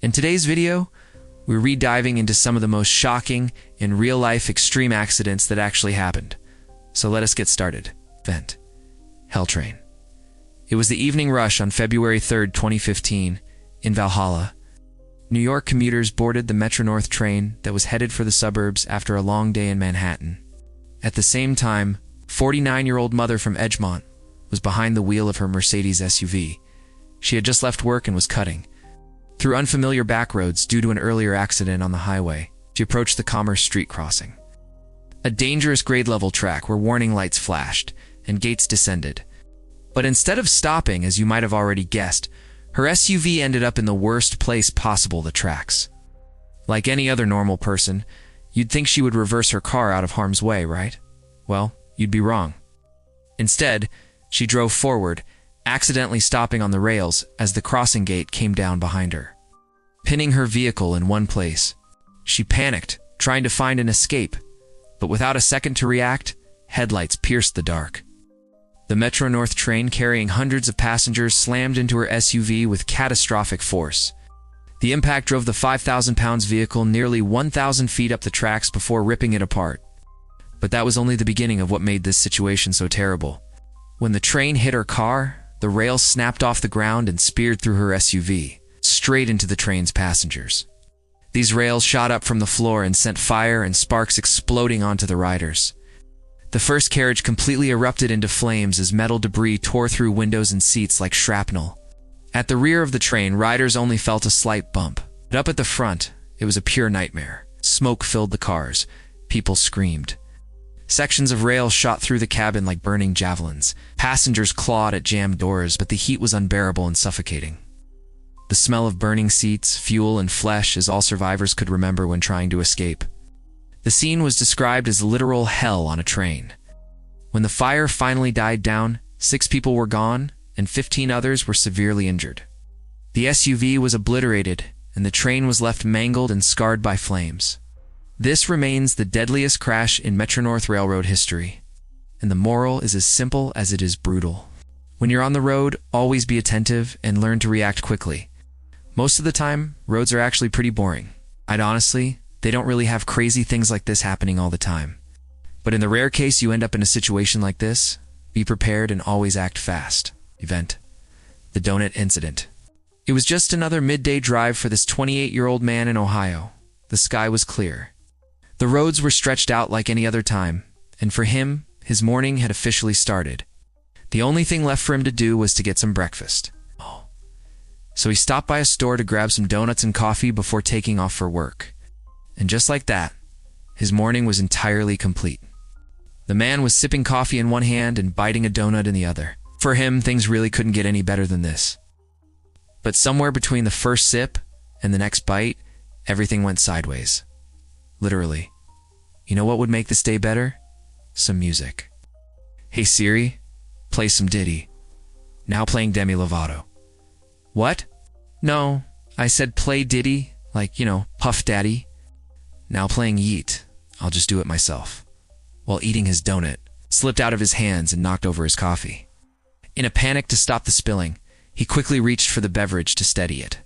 In today's video, we're re-diving into some of the most shocking and real-life extreme accidents that actually happened. So let us get started. Event: Hell Train. It was the evening rush on February 3, 2015, in Valhalla. New York commuters boarded the Metro-North train that was headed for the suburbs after a long day in Manhattan. At the same time, 49-year-old mother from Edgemont was behind the wheel of her Mercedes SUV. She had just left work and was cutting through unfamiliar back roads due to an earlier accident on the highway. She approached the Commerce Street crossing, a dangerous grade-level track where warning lights flashed and gates descended. But instead of stopping, as you might have already guessed, her SUV ended up in the worst place possible, the tracks. Like any other normal person, you'd think she would reverse her car out of harm's way, right? Well, you'd be wrong. Instead, she drove forward, accidentally stopping on the rails as the crossing gate came down behind her, pinning her vehicle in one place. She panicked, trying to find an escape, but without a second to react, headlights pierced the dark. The Metro-North train carrying hundreds of passengers slammed into her SUV with catastrophic force. The impact drove the 5,000-pound vehicle nearly 1,000 feet up the tracks before ripping it apart. But that was only the beginning of what made this situation so terrible. When the train hit her car, the rails snapped off the ground and speared through her SUV, straight into the train's passengers. These rails shot up from the floor and sent fire and sparks exploding onto the riders. The first carriage completely erupted into flames as metal debris tore through windows and seats like shrapnel. At the rear of the train, riders only felt a slight bump. But up at the front, it was a pure nightmare. Smoke filled the cars. People screamed. Sections of rail shot through the cabin like burning javelins. Passengers clawed at jammed doors, but the heat was unbearable and suffocating. The smell of burning seats, fuel, and flesh is all survivors could remember when trying to escape. The scene was described as literal hell on a train. When the fire finally died down, 6 people were gone and 15 others were severely injured. The SUV was obliterated and the train was left mangled and scarred by flames. This remains the deadliest crash in Metro-North Railroad history. And the moral is as simple as it is brutal. When you're on the road, always be attentive and learn to react quickly. Most of the time, roads are actually pretty boring. Honestly, they don't really have crazy things like this happening all the time. But in the rare case you end up in a situation like this, be prepared and always act fast. Event: The Donut Incident. It was just another midday drive for this 28-year-old man in Ohio. The sky was clear. The roads were stretched out like any other time, and for him, his morning had officially started. The only thing left for him to do was to get some breakfast. So he stopped by a store to grab some donuts and coffee before taking off for work. And just like that, his morning was entirely complete. The man was sipping coffee in one hand and biting a donut in the other. For him, things really couldn't get any better than this. But somewhere between the first sip and the next bite, everything went sideways. Literally. You know what would make this day better? Some music. Hey Siri, play some Diddy. Now playing Demi Lovato. What? No, I said play Diddy, like, Puff Daddy. Now playing Yeet. I'll just do it myself. While eating his donut, slipped out of his hands and knocked over his coffee. In a panic to stop the spilling, he quickly reached for the beverage to steady it.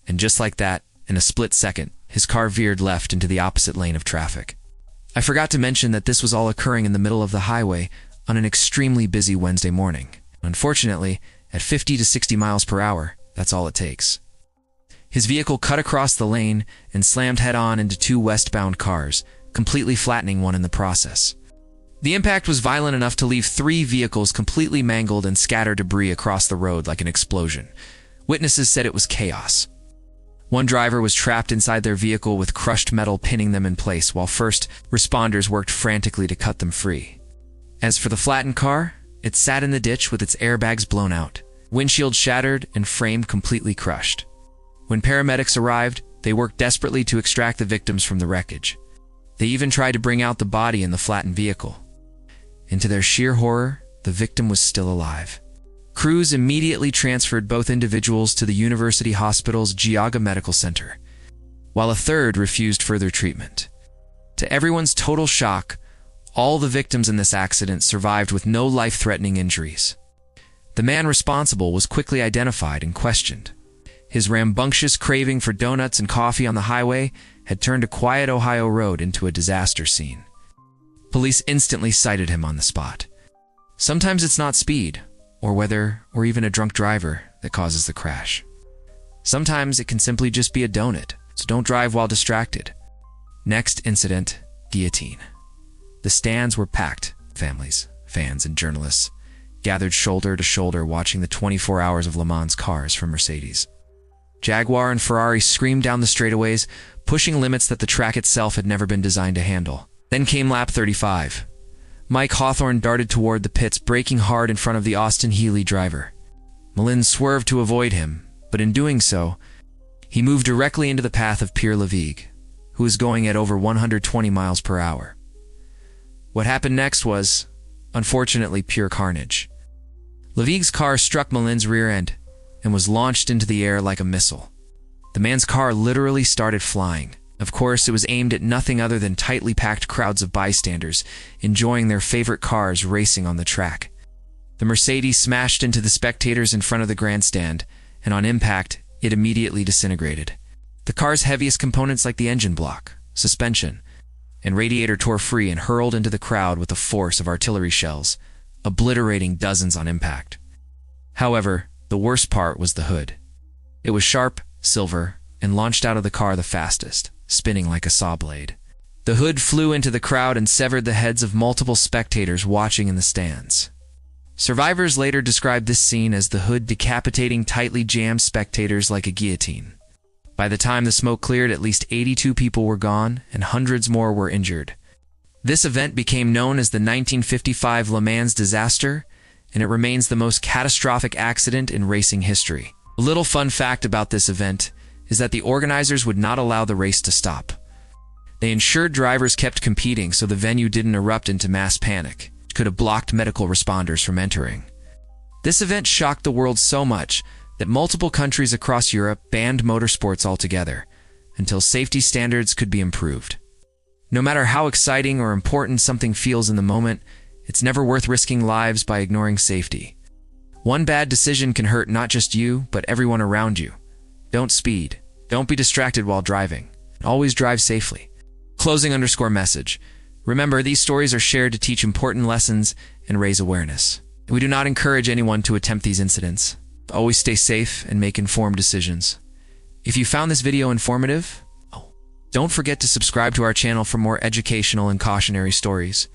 And just like that, in a split second, his car veered left into the opposite lane of traffic. I forgot to mention that this was all occurring in the middle of the highway on an extremely busy Wednesday morning. Unfortunately, at 50 to 60 miles per hour, that's all it takes. His vehicle cut across the lane and slammed head-on into 2 westbound cars, completely flattening one in the process. The impact was violent enough to leave 3 vehicles completely mangled and scatter debris across the road like an explosion. Witnesses said it was chaos. One driver was trapped inside their vehicle with crushed metal pinning them in place, while first responders worked frantically to cut them free. As for the flattened car, it sat in the ditch with its airbags blown out, windshield shattered and frame completely crushed. When paramedics arrived, they worked desperately to extract the victims from the wreckage. They even tried to bring out the body in the flattened vehicle. And to their sheer horror, the victim was still alive. Crews immediately transferred both individuals to the University Hospital's Geauga Medical Center, while a third refused further treatment. To everyone's total shock, all the victims in this accident survived with no life-threatening injuries. The man responsible was quickly identified and questioned. His rambunctious craving for donuts and coffee on the highway had turned a quiet Ohio road into a disaster scene. Police instantly cited him on the spot. Sometimes it's not speed, or weather, or even a drunk driver that causes the crash. Sometimes it can simply just be a donut, so don't drive while distracted. Next incident, guillotine. The stands were packed. Families, fans, and journalists gathered shoulder to shoulder watching the 24 hours of Le Mans cars from Mercedes. Jaguar and Ferrari screamed down the straightaways, pushing limits that the track itself had never been designed to handle. Then came lap 35. Mike Hawthorne darted toward the pits, braking hard in front of the Austin Healey driver. Malin swerved to avoid him, but in doing so, he moved directly into the path of Pierre Levigue, who was going at over 120 miles per hour. What happened next was, unfortunately, pure carnage. Levigue's car struck Malin's rear end and was launched into the air like a missile. The man's car literally started flying. Of course, it was aimed at nothing other than tightly packed crowds of bystanders enjoying their favorite cars racing on the track. The Mercedes smashed into the spectators in front of the grandstand, and on impact, it immediately disintegrated. The car's heaviest components like the engine block, suspension, and radiator tore free and hurled into the crowd with the force of artillery shells, obliterating dozens on impact. However, the worst part was the hood. It was sharp, silver, and launched out of the car the fastest, spinning like a saw blade. The hood flew into the crowd and severed the heads of multiple spectators watching in the stands. Survivors later described this scene as the hood decapitating tightly jammed spectators like a guillotine. By the time the smoke cleared, at least 82 people were gone and hundreds more were injured. This event became known as the 1955 Le Mans disaster, and it remains the most catastrophic accident in racing history. A little fun fact about this event is that the organizers would not allow the race to stop. They ensured drivers kept competing so the venue didn't erupt into mass panic, which could have blocked medical responders from entering. This event shocked the world so much that multiple countries across Europe banned motorsports altogether until safety standards could be improved. No matter how exciting or important something feels in the moment, it's never worth risking lives by ignoring safety. One bad decision can hurt not just you, but everyone around you. Don't speed. Don't be distracted while driving. Always drive safely. Closing_message. Remember, these stories are shared to teach important lessons and raise awareness. We do not encourage anyone to attempt these incidents. Always stay safe and make informed decisions. If you found this video informative, don't forget to subscribe to our channel for more educational and cautionary stories.